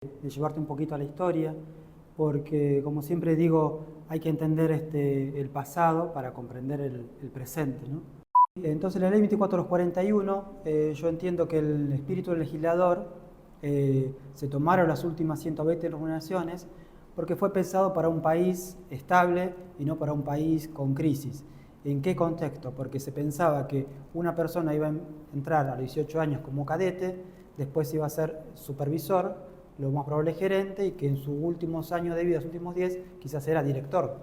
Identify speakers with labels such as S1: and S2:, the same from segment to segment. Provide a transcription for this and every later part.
S1: de llevarte un poquito a la historia, porque como siempre digo, hay que entender el pasado para comprender el presente, ¿no? Entonces la ley 2441, yo entiendo que el espíritu del legislador se tomaron las últimas 120 regulaciones porque fue pensado para un país estable y no para un país con crisis. ¿En qué contexto? Porque se pensaba que una persona iba a entrar a los 18 años como cadete, después iba a ser supervisor, lo más probable gerente, y que en sus últimos años de vida, sus últimos 10, quizás era director.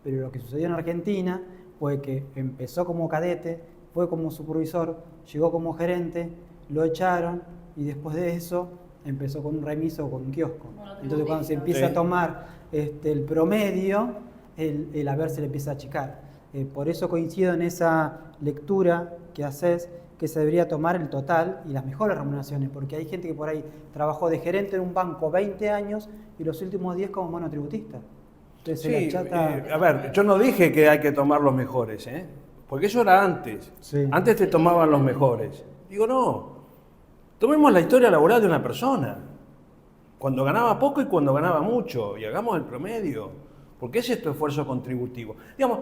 S1: Pero lo que sucedió en Argentina fue que empezó como cadete, fue como supervisor, llegó como gerente, lo echaron y después de eso empezó con un remiso o con un kiosco. Entonces cuando se empieza a tomar el promedio, el haber se le empieza a achicar. Por eso coincido en esa lectura que haces, que se debería tomar el total y las mejores remuneraciones, porque hay gente que por ahí trabajó de gerente en un banco 20 años y los últimos 10 como monotributista. Entonces
S2: Sí,
S1: se la chata...
S2: a ver, yo no dije que hay que tomar los mejores, ¿eh? Porque eso era antes.
S1: Sí.
S2: Antes te tomaban los mejores. Digo, no, tomemos la historia laboral de una persona, cuando ganaba poco y cuando ganaba mucho, y hagamos el promedio, porque ese es tu esfuerzo contributivo. Digamos,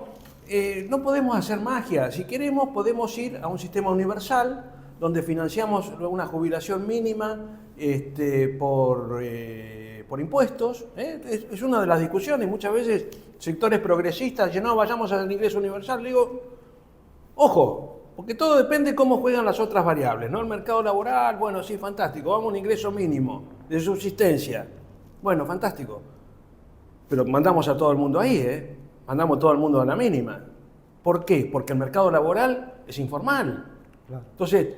S2: no podemos hacer magia. Si queremos, podemos ir a un sistema universal donde financiamos una jubilación mínima por impuestos. Es una de las discusiones. Muchas veces sectores progresistas dicen, no, vayamos al ingreso universal. Le digo, ojo, porque todo depende de cómo juegan las otras variables, ¿no? El mercado laboral, bueno, sí, fantástico, vamos a un ingreso mínimo de subsistencia. Bueno, fantástico. Pero mandamos a todo el mundo ahí, ¿eh? Mandamos a todo el mundo a la mínima. ¿Por qué? Porque el mercado laboral es informal.
S1: Claro.
S2: Entonces,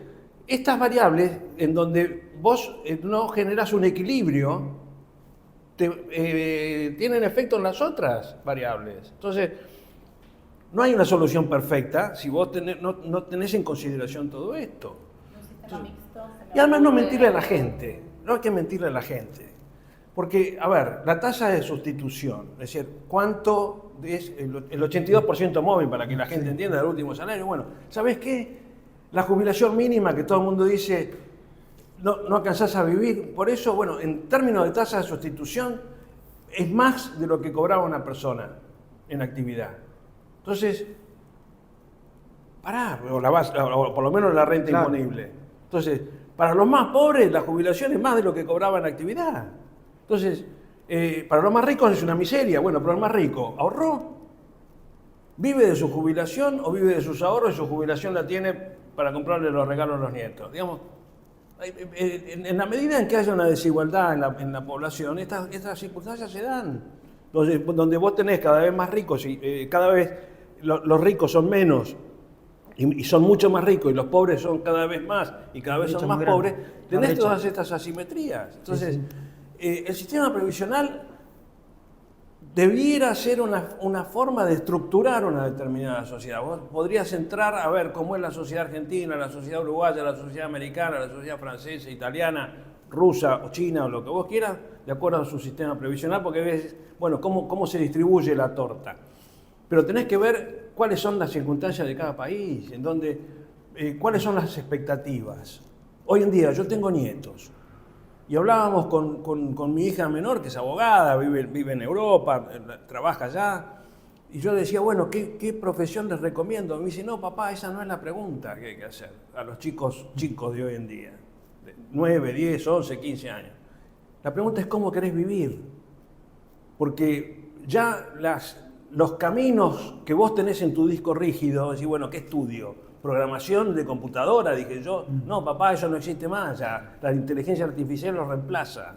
S2: estas variables en donde vos no generás un equilibrio, tienen efecto en las otras variables. Entonces, no hay una solución perfecta si vos no tenés en consideración todo esto. Entonces, y además no mentirle a la gente. No hay que mentirle a la gente. Porque, a ver, la tasa de sustitución, es decir, ¿cuánto es el 82% móvil para que la gente entienda del último salario? Bueno, ¿sabés qué? La jubilación mínima que todo el mundo dice, no alcanzás a vivir. Por eso, bueno, en términos de tasa de sustitución, es más de lo que cobraba una persona en actividad. Entonces, pará, o por lo menos la renta imponible. Entonces, para los más pobres, la jubilación es más de lo que cobraba en actividad. Entonces, para los más ricos es una miseria. Bueno, pero el más rico ahorró, vive de su jubilación o vive de sus ahorros y su jubilación la tiene para comprarle los regalos a los nietos. Digamos, en la medida en que haya una desigualdad en la población, estas circunstancias se dan. Donde vos tenés cada vez más ricos y cada vez los ricos son menos y son mucho más ricos y los pobres son cada vez más y cada vez son más pobres, tenés todas estas asimetrías. Entonces, el sistema previsional debiera ser una forma de estructurar una determinada sociedad. Vos podrías entrar a ver cómo es la sociedad argentina, la sociedad uruguaya, la sociedad americana, la sociedad francesa, italiana, rusa o china o lo que vos quieras, de acuerdo a su sistema previsional, porque ves, bueno, cómo se distribuye la torta. Pero tenés que ver cuáles son las circunstancias de cada país, en donde, cuáles son las expectativas. Hoy en día yo tengo nietos y hablábamos con mi hija menor, que es abogada, vive en Europa, trabaja allá, y yo decía, bueno, ¿qué profesión les recomiendo? Y me dice, no, papá, esa no es la pregunta que hay que hacer a los chicos de hoy en día, de 9, 10, 11, 15 años. La pregunta es cómo querés vivir, porque ya los caminos que vos tenés en tu disco rígido, decís, bueno, ¿qué estudio? Programación de computadora, dije yo, no, papá, eso no existe más, ya la inteligencia artificial lo reemplaza.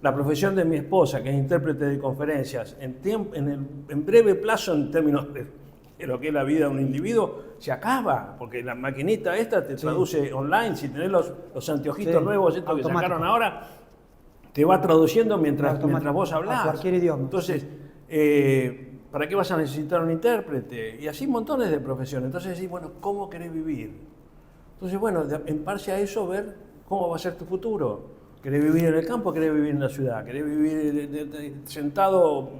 S2: La profesión de mi esposa, que es intérprete de conferencias, en breve plazo, en términos de lo que es la vida de un individuo, se acaba, porque la maquinita esta te traduce online, si tenés los anteojitos nuevos, estos que sacaron ahora, te va traduciendo mientras vos hablás.
S1: A cualquier idioma.
S2: Entonces, ¿para qué vas a necesitar un intérprete? Y así montones de profesiones. Entonces decís, bueno, ¿cómo querés vivir? Entonces, bueno, en base a eso, ver cómo va a ser tu futuro. ¿Querés vivir en el campo o querés vivir en la ciudad? ¿Querés vivir sentado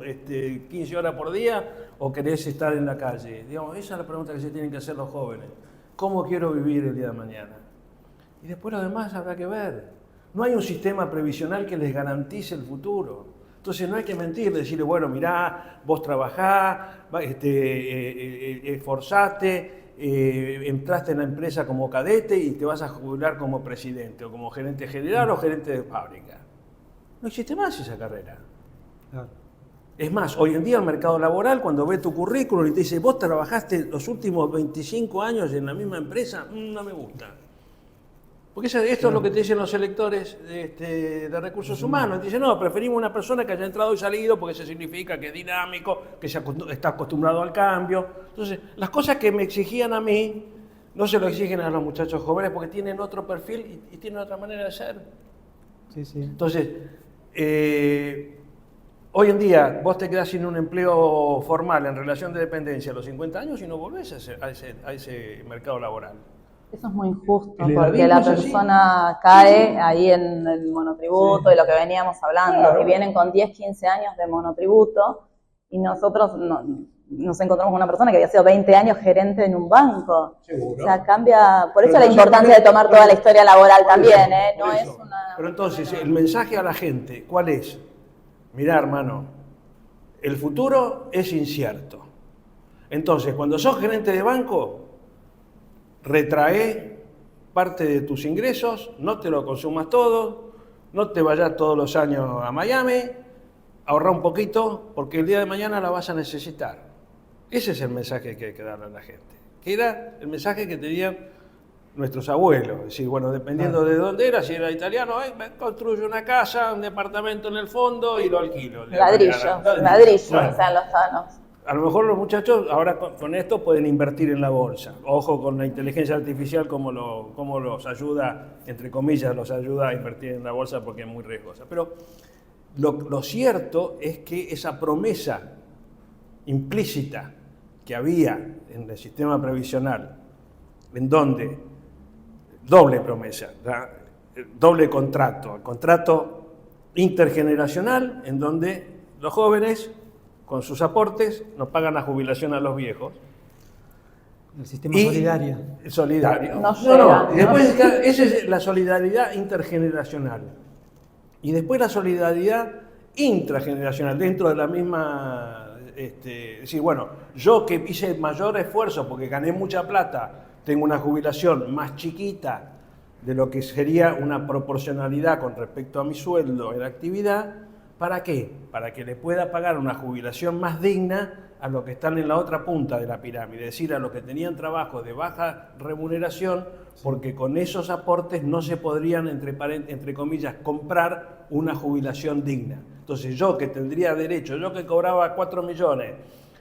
S2: 15 horas por día o querés estar en la calle? Digamos, esa es la pregunta que se tienen que hacer los jóvenes. ¿Cómo quiero vivir el día de mañana? Y después lo demás habrá que ver. no hay un sistema previsional que les garantice el futuro. Entonces no hay que mentir, decirle, bueno, mirá, vos trabajás, esforzate, entraste en la empresa como cadete y te vas a jubilar como presidente o como gerente general o gerente de fábrica. No existe más esa carrera.
S1: Claro.
S2: Es más, hoy en día el mercado laboral, cuando ve tu currículum y te dice, vos trabajaste los últimos 25 años en la misma empresa, no me gusta. Porque esto es lo que te dicen los electores de recursos humanos. Dicen, no, preferimos una persona que haya entrado y salido porque eso significa que es dinámico, que está acostumbrado al cambio. Entonces, las cosas que me exigían a mí, no se lo exigen a los muchachos jóvenes porque tienen otro perfil y tienen otra manera de ser.
S1: Sí, sí.
S2: Entonces, hoy en día vos te quedás sin un empleo formal en relación de dependencia a los 50 años y no volvés a ese mercado laboral.
S3: Eso es muy injusto,
S2: El
S3: porque
S2: edadismo
S3: la
S2: es así.
S3: persona cae ahí en el monotributo y lo que veníamos hablando,
S2: Claro.
S3: y vienen con 10, 15 años de monotributo y nosotros nos encontramos con una persona que había sido 20 años gerente en un banco.
S2: Seguro.
S3: O sea, cambia, por
S2: Pero
S3: eso la
S2: entonces,
S3: importancia de tomar toda la historia laboral
S2: Por
S3: también,
S2: eso,
S3: no
S2: por
S3: es
S2: eso.
S3: una...
S2: Pero entonces, el mensaje a la gente, ¿cuál es? Mirá, hermano, el futuro es incierto. Entonces, cuando sos gerente de banco, retrae parte de tus ingresos, no te lo consumas todo, no te vayas todos los años a Miami, ahorra un poquito, porque el día de mañana la vas a necesitar. Ese es el mensaje que hay que darle a la gente. Que era el mensaje que tenían nuestros abuelos. Es decir, bueno, dependiendo de dónde era, si era italiano, me construyo una casa, un departamento en el fondo y lo alquilo.
S3: Ladrillos,
S2: Bueno,
S3: o sea, los sanos.
S2: a lo mejor los muchachos ahora con esto pueden invertir en la bolsa. Ojo con la inteligencia artificial, cómo los ayuda, entre comillas, los ayuda a invertir en la bolsa porque es muy riesgosa. Pero lo cierto es que esa promesa implícita que había en el sistema previsional, en donde doble promesa, ¿verdad? Doble contrato, el contrato intergeneracional, en donde los jóvenes con sus aportes nos pagan la jubilación a los viejos.
S1: El sistema solidario.
S2: Solidario.
S3: No llega,
S2: Y después, esa es la solidaridad intergeneracional. Y después la solidaridad intrageneracional, dentro de la misma... decir, bueno, yo que hice mayor esfuerzo porque gané mucha plata, tengo una jubilación más chiquita de lo que sería una proporcionalidad con respecto a mi sueldo en la actividad. ¿Para qué? Para que le pueda pagar una jubilación más digna a los que están en la otra punta de la pirámide, es decir, a los que tenían trabajos de baja remuneración, porque con esos aportes no se podrían, entre comillas, comprar una jubilación digna. Entonces yo que tendría derecho, yo que cobraba 4 millones,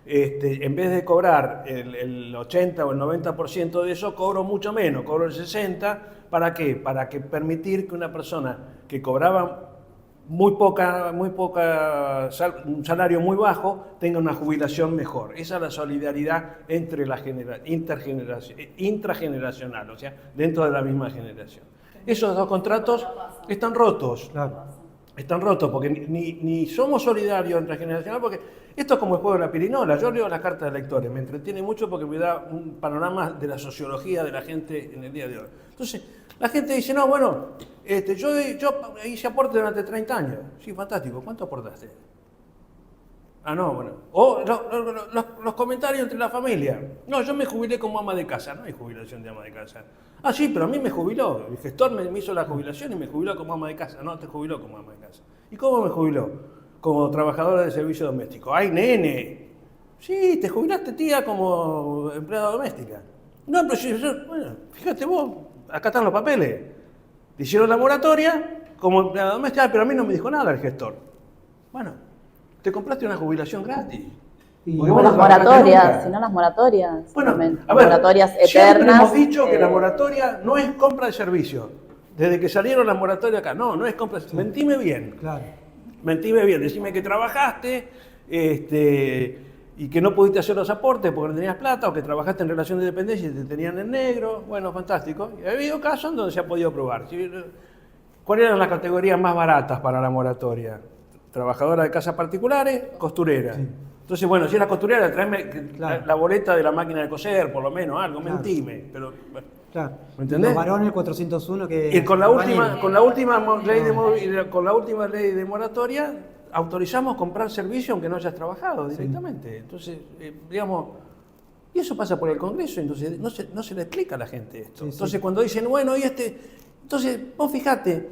S2: en vez de cobrar el 80 o el 90% de eso, cobro mucho menos, cobro el 60%. ¿Para qué? Para que permitir que una persona que cobraba un salario muy bajo tenga una jubilación mejor. Esa es la solidaridad entre la intrageneracional, o sea, dentro de la misma generación. Esos dos contratos están rotos.
S1: Claro.
S2: Están rotos porque ni somos solidarios intrageneracional, porque esto es como el juego de la pirinola. Yo leo las cartas de lectores, me entretiene mucho porque me da un panorama de la sociología de la gente en el día de hoy. Entonces, la gente dice, no, bueno, yo hice aporte durante 30 años. Sí, fantástico. ¿Cuánto aportaste? Ah, no, bueno. O los comentarios entre la familia. No, yo me jubilé como ama de casa. No hay jubilación de ama de casa. Ah, sí, pero a mí me jubiló. El gestor me hizo la jubilación y me jubiló como ama de casa. No, te jubiló como ama de casa. ¿Y cómo me jubiló? Como trabajadora de servicio doméstico. ¡Ay, nene! Sí, te jubilaste, tía, como empleada doméstica. No, pero bueno, fíjate vos, acá están los papeles. Te hicieron la moratoria como empleada doméstica, pero a mí no me dijo nada el gestor. Bueno, te compraste una jubilación gratis.
S1: Y
S2: Porque
S3: O
S2: vos
S3: las
S2: no trabajaste
S3: moratorias,
S2: nunca.
S3: si no las moratorias.
S2: Bueno,
S3: también,
S2: a ver,
S3: moratorias
S2: siempre
S3: eternas.
S2: hemos dicho que la moratoria no es compra de servicio. Desde que salieron las moratorias acá, no es compra de servicio. Mentime bien.
S1: Claro.
S2: Mentime bien, decime que trabajaste y que no pudiste hacer los aportes porque no tenías plata, o que trabajaste en relación de dependencia y te tenían en negro. Bueno, fantástico. Y ha habido casos en donde se ha podido probar. ¿Cuáles eran las categorías más baratas para la moratoria? Trabajadora de casas particulares, costurera.
S1: Sí.
S2: Entonces, bueno, si era costurera, tráeme
S1: Claro.
S2: la boleta de la máquina de coser, por lo menos, algo,
S1: Claro.
S2: mentime. Pero, bueno.
S1: Claro.
S2: ¿Me entendés?
S1: Los varones, el 401 que...
S2: Y con la última ley de moratoria autorizamos comprar servicio aunque no hayas trabajado directamente. Entonces, digamos, y eso pasa por el Congreso, entonces no se le explica a la gente esto. Entonces, cuando dicen, bueno, entonces, vos fijate,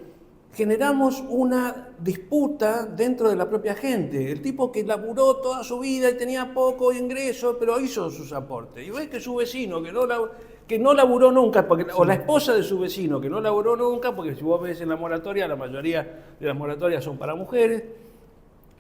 S2: generamos una disputa dentro de la propia gente. El tipo que laburó toda su vida y tenía poco ingreso, pero hizo sus aportes. Y ves que su vecino, que no laburó nunca, o la esposa de su vecino, que no laburó nunca, porque si vos ves en la moratoria, la mayoría de las moratorias son para mujeres.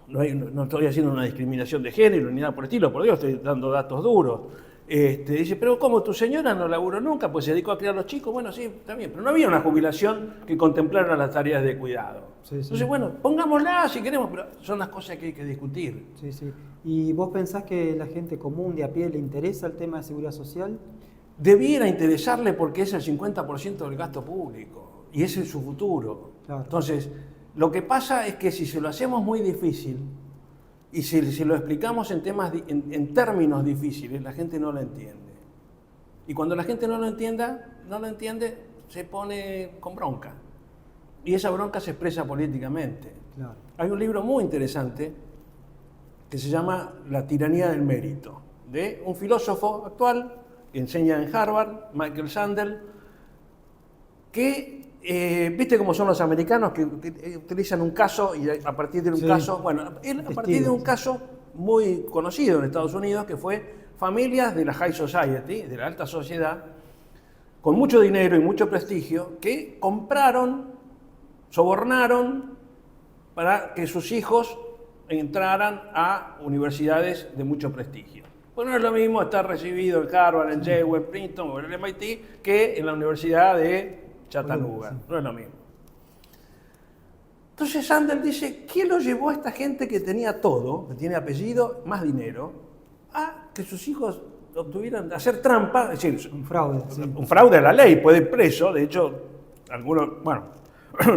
S2: No estoy haciendo una discriminación de género ni nada por el estilo, por Dios, estoy dando datos duros. Dice, pero ¿cómo tu señora no laburó nunca? Pues se dedicó a criar a los chicos. Bueno, sí, está bien, pero no había una jubilación que contemplara las tareas de cuidado. Entonces, bueno, pongámosla si queremos, pero son las cosas que hay que discutir.
S1: Sí. ¿Y vos pensás que la gente común de a pie le interesa el tema de seguridad social?
S2: Debiera interesarle porque es el 50% del gasto público y ese es su futuro.
S1: Claro.
S2: Entonces, lo que pasa es que si se lo hacemos muy difícil y si lo explicamos en términos difíciles, la gente no lo entiende. Y cuando la gente no lo entiende, se pone con bronca. Y esa bronca se expresa políticamente.
S1: Claro.
S2: Hay un libro muy interesante que se llama La tiranía del mérito, de un filósofo actual que enseña en Harvard, Michael Sandel, que viste cómo son los americanos que utilizan un caso y a partir de un caso, bueno, él a partir de un caso muy conocido en Estados Unidos que fue familias de la high society, de la alta sociedad, con mucho dinero y mucho prestigio, que compraron, sobornaron para que sus hijos entraran a universidades de mucho prestigio. Pues no es lo mismo estar recibido en Harvard, en Yale, en Princeton o en el MIT que en la Universidad de Chattanooga, no es lo mismo. Entonces Sandel dice, ¿qué lo llevó a esta gente que tenía todo, que tiene apellido, más dinero, a que sus hijos obtuvieran, a hacer trampa? Es decir,
S1: Un fraude. Sí.
S2: un fraude a la ley, puede ir preso, de hecho, algunos, bueno,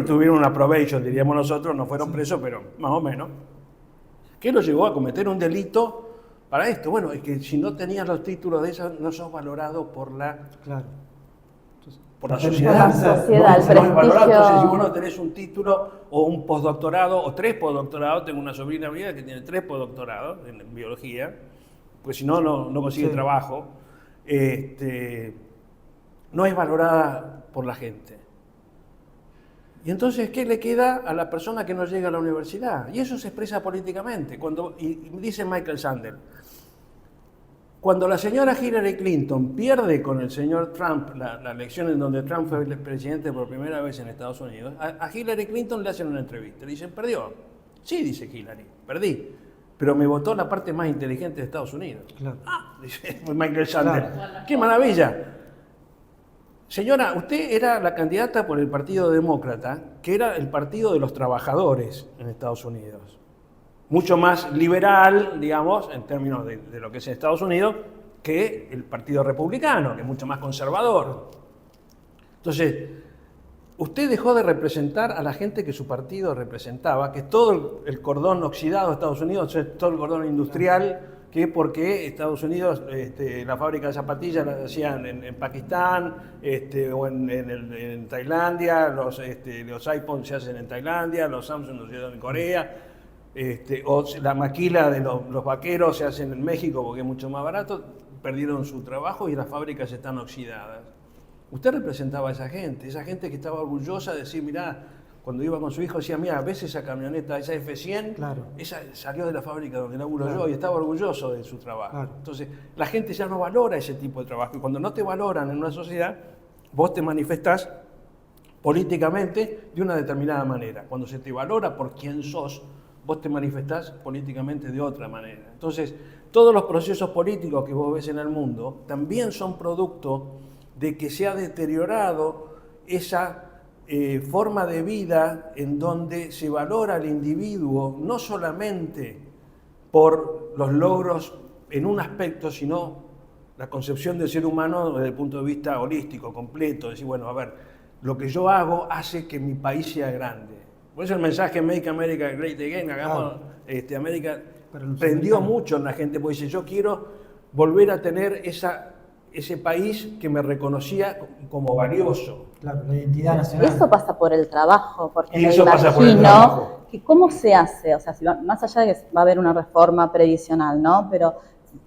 S2: tuvieron una probation, diríamos nosotros, no fueron presos, pero más o menos. ¿Qué lo llevó a cometer un delito para esto? Bueno, es que si no tenías los títulos de eso, no sos valorado por la...
S1: Claro.
S2: Por la
S3: Por
S2: sociedad.
S3: la sociedad, el
S2: No es valorado. Entonces, si
S3: prestigio.
S2: vos no tenés un título o un postdoctorado o 3 postdoctorados, tengo una sobrina mía que tiene 3 postdoctorados en biología, pues si no, no consigue trabajo, no es valorada por la gente. Y entonces, ¿qué le queda a la persona que no llega a la universidad? Y eso se expresa políticamente. Y dice Michael Sandel, cuando la señora Hillary Clinton pierde con el señor Trump la elección en donde Trump fue el presidente por primera vez en Estados Unidos, a Hillary Clinton le hacen una entrevista. Le dicen, ¿perdió? Sí, dice Hillary, perdí. Pero me votó la parte más inteligente de Estados Unidos.
S1: Claro.
S2: Ah, dice Michael Sandel. ¡Qué maravilla! Señora, usted era la candidata por el Partido Demócrata, que era el partido de los trabajadores en Estados Unidos. Mucho más liberal, digamos, en términos de lo que es en Estados Unidos, que el Partido Republicano, que es mucho más conservador. Entonces, usted dejó de representar a la gente que su partido representaba, que es todo el cordón oxidado de Estados Unidos, es todo el cordón industrial, que porque Estados Unidos, la fábrica de zapatillas las hacían en Pakistán o en Tailandia, los iPhones se hacen en Tailandia, los Samsung se hacen en Corea, o la maquila de los vaqueros se hacen en México porque es mucho más barato, perdieron su trabajo y las fábricas están oxidadas. Usted representaba a esa gente que estaba orgullosa de decir, mirá, cuando iba con su hijo decía, mira, ves esa camioneta, esa F100,
S1: Claro.
S2: esa salió de la fábrica donde laburo
S1: Claro.
S2: yo y estaba orgulloso de su trabajo.
S1: Claro.
S2: Entonces, la gente ya no valora ese tipo de trabajo y cuando no te valoran en una sociedad, vos te manifestás políticamente de una determinada manera. Cuando se te valora por quién sos, vos te manifestás políticamente de otra manera. Entonces, todos los procesos políticos que vos ves en el mundo también son producto de que se ha deteriorado esa forma de vida en donde se valora al individuo no solamente por los logros en un aspecto, sino la concepción del ser humano desde el punto de vista holístico, completo. Decir, bueno, a ver, lo que yo hago hace que mi país sea grande. Por eso el mensaje Make America Great Again, hagamos América, prendió mucho en la gente, porque dice, yo quiero volver a tener esa ese país que me reconocía como valioso.
S1: Claro, la identidad nacional.
S3: Eso pasa por el trabajo, porque
S2: Y
S3: me
S2: eso pasa por el
S3: imagino
S2: trabajo.
S3: que cómo se hace, o sea, si más allá de que va a haber una reforma previsional, ¿no? Pero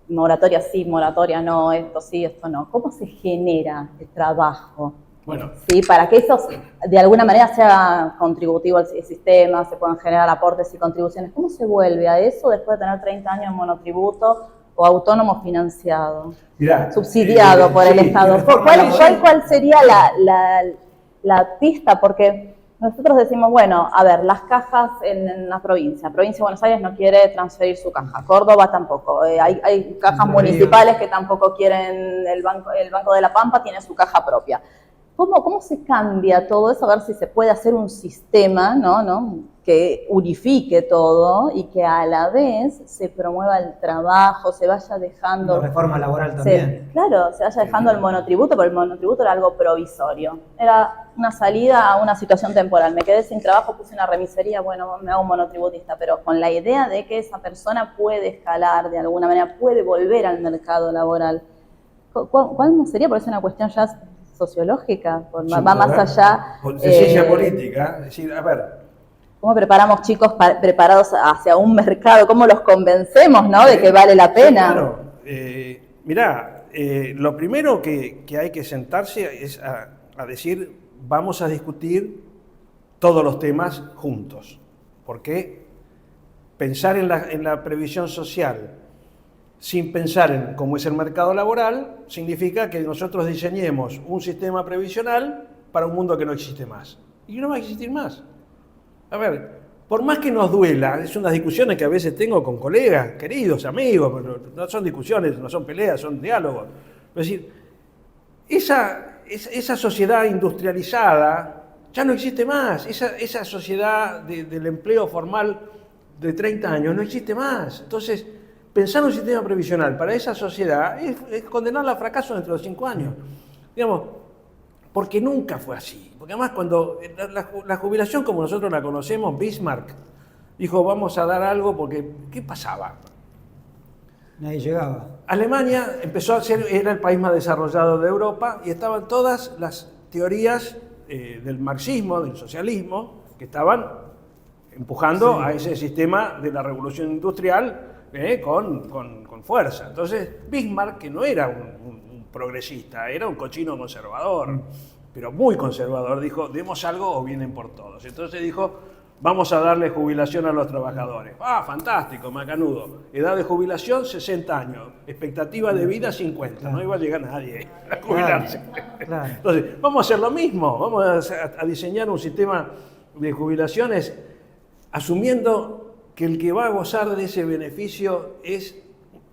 S3: moratoria sí, moratoria no, esto sí, esto no. ¿Cómo se genera el trabajo?
S2: Bueno,
S3: Sí, para que eso de alguna manera sea contributivo al sistema, se puedan generar aportes y contribuciones. ¿Cómo se vuelve a eso después de tener 30 años en monotributo o autónomo financiado?
S2: mirá,
S3: Subsidiado por el
S2: sí,
S3: Estado.
S2: reforma
S3: ¿Cuál
S2: laboral.
S3: sería la pista? Porque nosotros decimos, bueno, a ver, las cajas en la provincia de Buenos Aires no quiere transferir su caja, Córdoba tampoco, hay cajas
S1: Entre Ríos.
S3: municipales que tampoco quieren, el Banco de la Pampa tiene su caja propia. ¿Cómo se cambia todo eso? A ver si se puede hacer un sistema, ¿no? Que unifique todo y que a la vez se promueva el trabajo, se vaya dejando...
S1: La reforma laboral también.
S3: Claro, se vaya dejando el monotributo, porque el monotributo era algo provisorio. Era una salida a una situación temporal. Me quedé sin trabajo, puse una remisería, bueno, me hago un monotributista, pero con la idea de que esa persona puede escalar de alguna manera, puede volver al mercado laboral. ¿Cuál no sería? Porque es una cuestión ya sociológica, va más allá.
S2: De ciencia política. Es decir, a ver.
S3: ¿Cómo preparamos chicos preparados hacia un mercado? ¿Cómo los convencemos, ¿no? De que vale la pena.
S2: Sí, claro. Mirá, lo primero que hay que sentarse es a decir, vamos a discutir todos los temas juntos. Porque pensar en la previsión social sin pensar en cómo es el mercado laboral, significa que nosotros diseñemos un sistema previsional para un mundo que no existe más. Y no va a existir más. A ver, por más que nos duela, es unas discusiones que a veces tengo con colegas, queridos, amigos, pero no son discusiones, no son peleas, son diálogos. Es decir, esa sociedad industrializada ya no existe más. Esa sociedad del empleo formal de 30 años no existe más. Entonces, pensar un sistema previsional para esa sociedad es condenarla al fracaso dentro de 5 años. Digamos, porque nunca fue así. Porque además cuando la jubilación como nosotros la conocemos, Bismarck dijo vamos a dar algo porque ¿qué pasaba?
S1: Nadie llegaba.
S2: Alemania empezó a ser, era el país más desarrollado de Europa y estaban todas las teorías del marxismo, del socialismo, que estaban empujando a ese sistema de la revolución industrial con fuerza. Entonces, Bismarck, que no era un progresista, era un cochino conservador, pero muy conservador, dijo, demos algo o vienen por todos. Entonces dijo, vamos a darle jubilación a los trabajadores. Ah, fantástico, macanudo. Edad de jubilación, 60 años. Expectativa de vida, 50. Claro. No iba a llegar nadie a jubilarse. Claro. Entonces, vamos a hacer lo mismo. Vamos a diseñar un sistema de jubilaciones asumiendo que el que va a gozar de ese beneficio es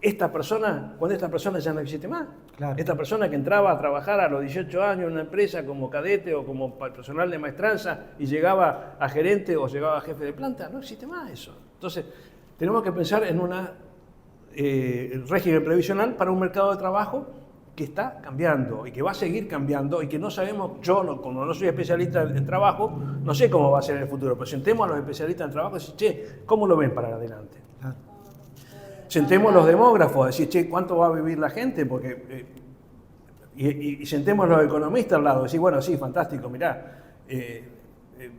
S2: esta persona, cuando esta persona ya no existe más. Claro. Esta persona que entraba a trabajar a los 18 años en una empresa como cadete o como personal de maestranza y llegaba a gerente o llegaba a jefe de planta, no existe más eso. Entonces, tenemos que pensar en el régimen previsional para un mercado de trabajo que está cambiando y que va a seguir cambiando y que no sabemos, como no soy especialista en trabajo, no sé cómo va a ser en el futuro, pero sentemos a los especialistas en trabajo y decir, che, ¿cómo lo ven para adelante? Claro. Sentemos a los demógrafos a decir, che, ¿cuánto va a vivir la gente? Porque, y sentemos a los economistas al lado, decir, bueno, sí, fantástico, mirá,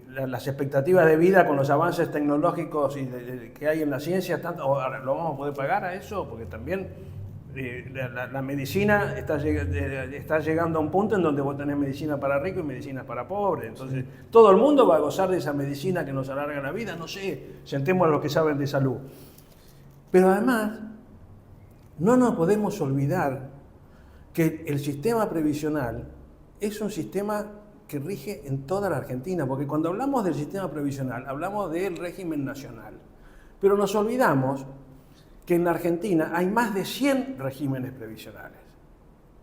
S2: las expectativas de vida con los avances tecnológicos que hay en la ciencia, ahora lo vamos a poder pagar a eso, porque también la medicina está llegando a un punto en donde vos tenés medicina para ricos y medicina para pobres. Entonces, todo el mundo va a gozar de esa medicina que nos alarga la vida. No sé, sentemos a los que saben de salud. Pero además, no nos podemos olvidar que el sistema previsional es un sistema que rige en toda la Argentina, porque cuando hablamos del sistema previsional, hablamos del régimen nacional. Pero nos olvidamos que en la Argentina hay más de 100 regímenes previsionales.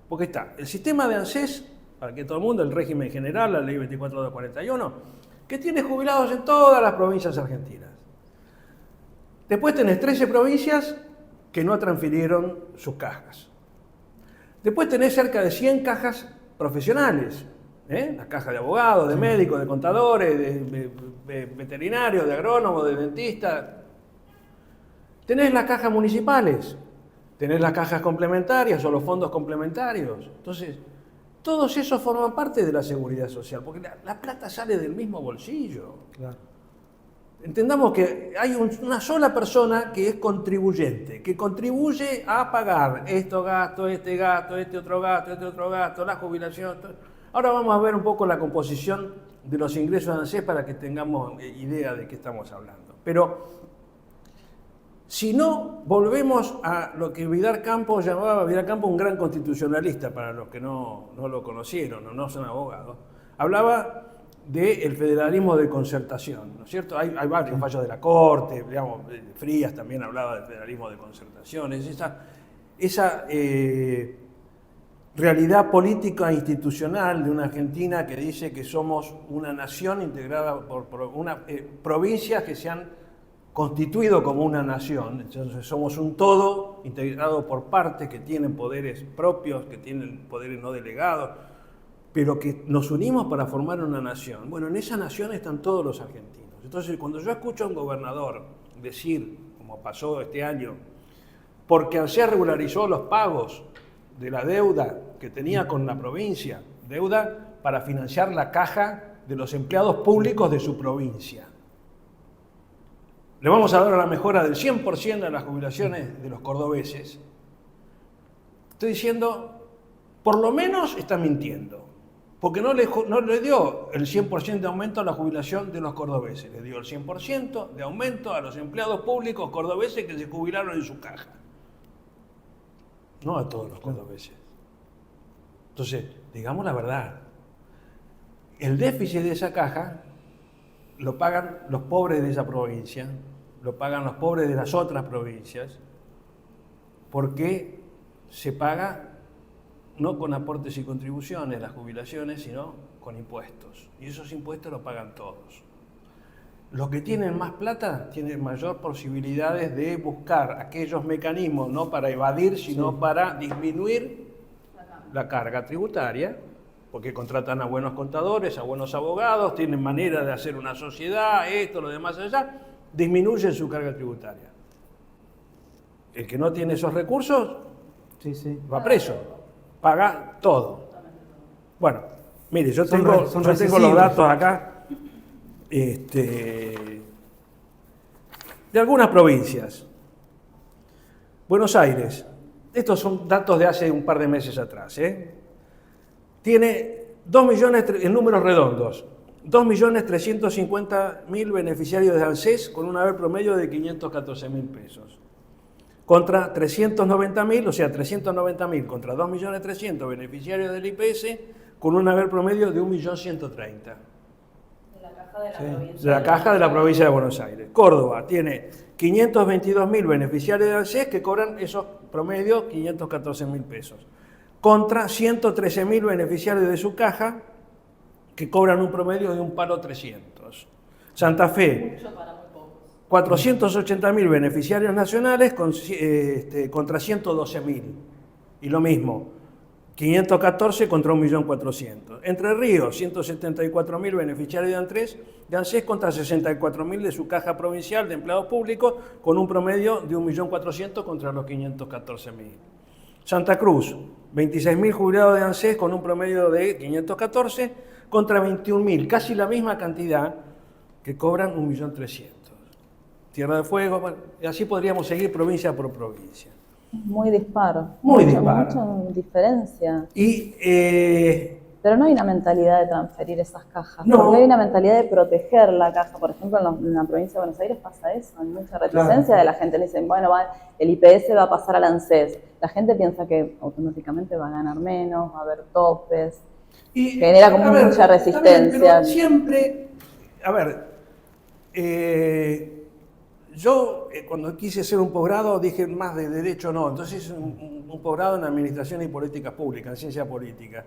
S2: Porque está el sistema de ANSES, para que todo el mundo, el régimen general, la ley 24 de 41, que tiene jubilados en todas las provincias argentinas. Después tenés 13 provincias que no transfirieron sus cajas. Después tenés cerca de 100 cajas profesionales, la caja de abogados, de médicos, de contadores, de veterinarios, de agrónomos, de dentistas. Tenés las cajas municipales, tenés las cajas complementarias o los fondos complementarios. Entonces, todos esos forman parte de la seguridad social, porque la plata sale del mismo bolsillo.
S1: Claro.
S2: Entendamos que hay una sola persona que es contribuyente, que contribuye a pagar estos gastos, este otro gasto, la jubilación. Ahora vamos a ver un poco la composición de los ingresos de ANSES para que tengamos idea de qué estamos hablando. Pero si no, volvemos a lo que Vidal Campos llamaba, Vidal Campos un gran constitucionalista, para los que no lo conocieron o no son abogados, hablaba del federalismo de concertación, ¿no es cierto? Hay varios fallos de la Corte, digamos, Frías también hablaba del federalismo de concertación, es esa realidad política e institucional de una Argentina que dice que somos una nación integrada por provincias que se han constituido como una nación, entonces somos un todo integrado por partes que tienen poderes propios, que tienen poderes no delegados, pero que nos unimos para formar una nación. Bueno, en esa nación están todos los argentinos. Entonces, cuando yo escucho a un gobernador decir, como pasó este año, porque ANSES regularizó los pagos de la deuda que tenía con la provincia, deuda para financiar la caja de los empleados públicos de su provincia. Le vamos a dar la mejora del 100% a las jubilaciones de los cordobeses. Estoy diciendo, por lo menos está mintiendo. Porque no le dio el 100% de aumento a la jubilación de los cordobeses, le dio el 100% de aumento a los empleados públicos cordobeses que se jubilaron en su caja. No a todos los cordobeses. Entonces, digamos la verdad, el déficit de esa caja lo pagan los pobres de esa provincia, lo pagan los pobres de las otras provincias, porque se paga no con aportes y contribuciones, las jubilaciones, sino con impuestos. Y esos impuestos los pagan todos. Los que tienen más plata tienen mayor posibilidades de buscar aquellos mecanismos, no para evadir, sino para disminuir la carga tributaria, porque contratan a buenos contadores, a buenos abogados, tienen manera de hacer una sociedad, esto, lo demás allá, disminuyen su carga tributaria. El que no tiene esos recursos va preso. Paga todo. Bueno, mire, yo tengo los datos acá de algunas provincias. Buenos Aires, estos son datos de hace un par de meses atrás, tiene 2 millones, en números redondos, 2.350.000 beneficiarios de ANSES con un haber promedio de 514.000 pesos. Contra 390.000, o sea, 390.000 contra 2.300.000 beneficiarios del IPS con un haber promedio de 1.130.000.
S3: De la caja de la provincia.
S2: De la caja de la provincia de Buenos Aires. Córdoba tiene 522.000 beneficiarios de ANSES que cobran esos promedios 514.000 pesos. Contra 113.000 beneficiarios de su caja que cobran un promedio de un palo 300. Santa Fe. 480.000 beneficiarios nacionales contra 112.000. Y lo mismo, 514 contra 1.400.000. Entre Ríos, 174.000 beneficiarios de ANSES contra 64.000 de su caja provincial de empleados públicos, con un promedio de 1.400.000 contra los 514.000. Santa Cruz, 26.000 jubilados de ANSES con un promedio de 514 contra 21.000, casi la misma cantidad que cobran 1.300.000. Tierra del Fuego, bueno, y así podríamos seguir provincia por provincia.
S3: Muy dispar.
S2: Muy dispar.
S3: Mucha diferencia.
S2: Y,
S3: pero no hay una mentalidad de transferir esas cajas,
S2: no.
S3: Porque hay una mentalidad de proteger la caja. Por ejemplo, en la provincia de Buenos Aires pasa eso, hay mucha reticencia de la gente. Le dicen, bueno, el IPS va a pasar al ANSES. La gente piensa que automáticamente va a ganar menos, va a haber topes.
S2: y
S3: genera como mucha resistencia.
S2: Pero siempre, yo cuando quise hacer un posgrado dije más de derecho no, entonces hice un posgrado en administración y políticas públicas, en ciencia política.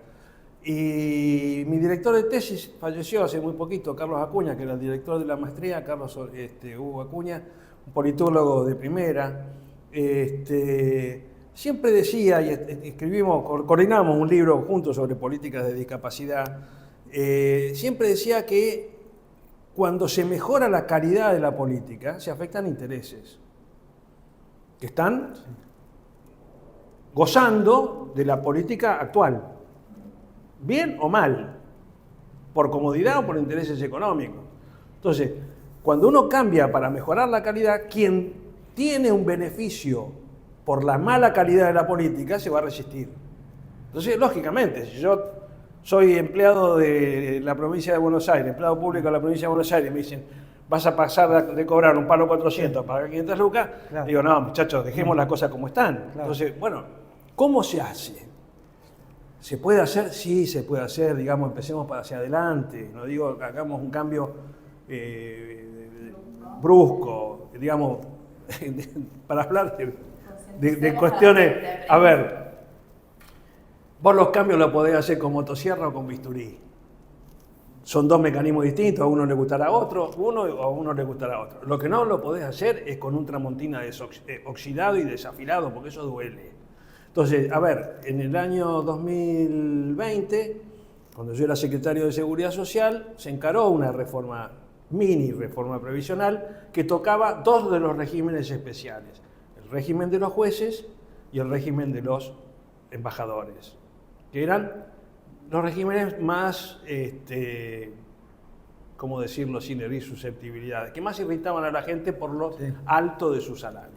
S2: Y mi director de tesis falleció hace muy poquito, Carlos Acuña, que era el director de la maestría, Carlos Hugo Acuña, un politólogo de primera. Siempre decía, y coordinamos un libro juntos sobre políticas de discapacidad, siempre decía que cuando se mejora la calidad de la política, se afectan intereses que están gozando de la política actual, bien o mal, por comodidad o por intereses económicos. Entonces, cuando uno cambia para mejorar la calidad, quien tiene un beneficio por la mala calidad de la política se va a resistir. Entonces, lógicamente, si yo soy empleado de la provincia de Buenos Aires, empleado público de la provincia de Buenos Aires, me dicen, vas a pasar de cobrar un palo 400 para pagar 500 lucas, claro. Digo, no, muchachos, dejemos las cosas como están. Claro. Entonces, bueno, ¿cómo se hace? ¿Se puede hacer? Sí, se puede hacer, digamos, empecemos para hacia adelante, no digo, hagamos un cambio brusco, digamos, para hablar de cuestiones, a ver, vos los cambios los podés hacer con motosierra o con bisturí. Son dos mecanismos distintos, a uno le gustará otro, a uno le gustará otro. Lo que no lo podés hacer es con un tramontina oxidado y desafilado, porque eso duele. Entonces, a ver, en el año 2020, cuando yo era secretario de Seguridad Social, se encaró una reforma, mini reforma previsional, que tocaba dos de los regímenes especiales, el régimen de los jueces y el régimen de los embajadores, que eran los regímenes más, ¿cómo decirlo sin herir susceptibilidades?, que más irritaban a la gente por lo alto de sus salarios.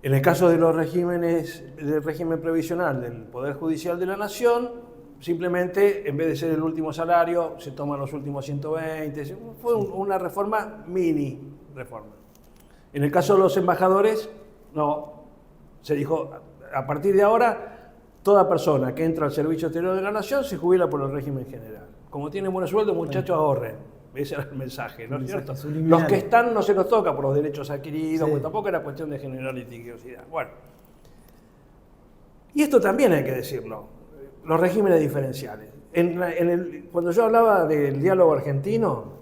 S2: En el caso de los regímenes, del régimen previsional del Poder Judicial de la Nación, simplemente, en vez de ser el último salario, se toman los últimos 120, fue una reforma, mini reforma. En el caso de los embajadores, no, se dijo, a partir de ahora, toda persona que entra al Servicio Exterior de la Nación se jubila por el régimen general. Como tienen buenos sueldos, muchachos, ahorren. Ese era el mensaje, ¿no es cierto? Los que están no se los toca por los derechos adquiridos, porque tampoco era cuestión de generar litigiosidad. Bueno, y esto también hay que decirlo, los regímenes diferenciales. Cuando yo hablaba del diálogo argentino,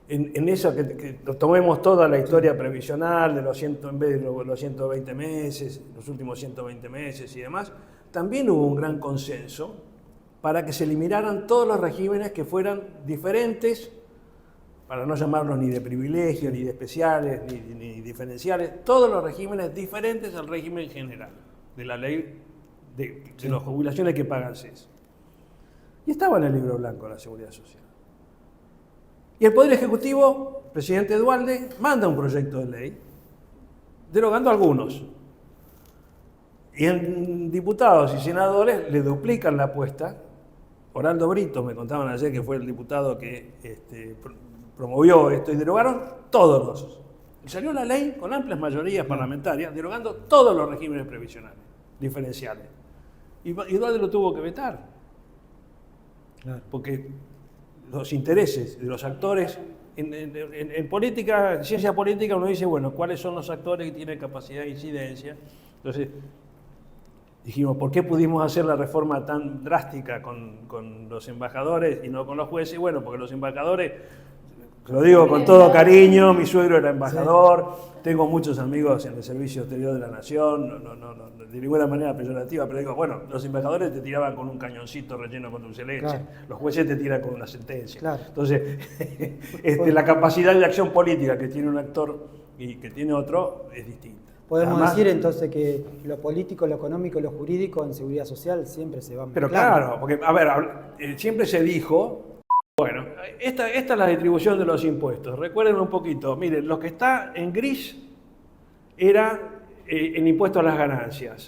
S2: en eso que tomemos toda la historia previsional, en vez de los 120 meses, los últimos 120 meses y demás, también hubo un gran consenso para que se eliminaran todos los regímenes que fueran diferentes, para no llamarlos ni de privilegio, ni de especiales, ni diferenciales, todos los regímenes diferentes al régimen general, de la ley de las jubilaciones que pagan CES. Y estaba en el libro blanco de la Seguridad Social. Y el Poder Ejecutivo, el presidente Duhalde, manda un proyecto de ley, derogando algunos. Y en diputados y senadores le duplican la apuesta. Oraldo Brito, me contaban ayer que fue el diputado que promovió esto, y derogaron todos los. Salió la ley con amplias mayorías parlamentarias, derogando todos los regímenes previsionales, diferenciales. Y Duhalde lo tuvo que vetar. Claro. Porque los intereses de los actores, en política, en ciencia política, uno dice, bueno, ¿cuáles son los actores que tienen capacidad de incidencia? Entonces, dijimos, ¿por qué pudimos hacer la reforma tan drástica con los embajadores y no con los jueces? Bueno, porque los embajadores, lo digo con todo cariño, mi suegro era embajador, tengo muchos amigos en el Servicio Exterior de la Nación, no, de ninguna manera peyorativa, pero digo, bueno, los embajadores te tiraban con un cañoncito relleno con dulce de leche, claro. Los jueces te tiran con una sentencia. Claro. Entonces, la capacidad de acción política que tiene un actor y que tiene otro es distinta.
S1: Podemos decir entonces que lo político, lo económico y lo jurídico en seguridad social siempre se van mezclando.
S2: Pero claro, porque, a ver, siempre se dijo, bueno, esta es la distribución de los impuestos. Recuerden un poquito, miren, lo que está en gris era en impuesto a las ganancias.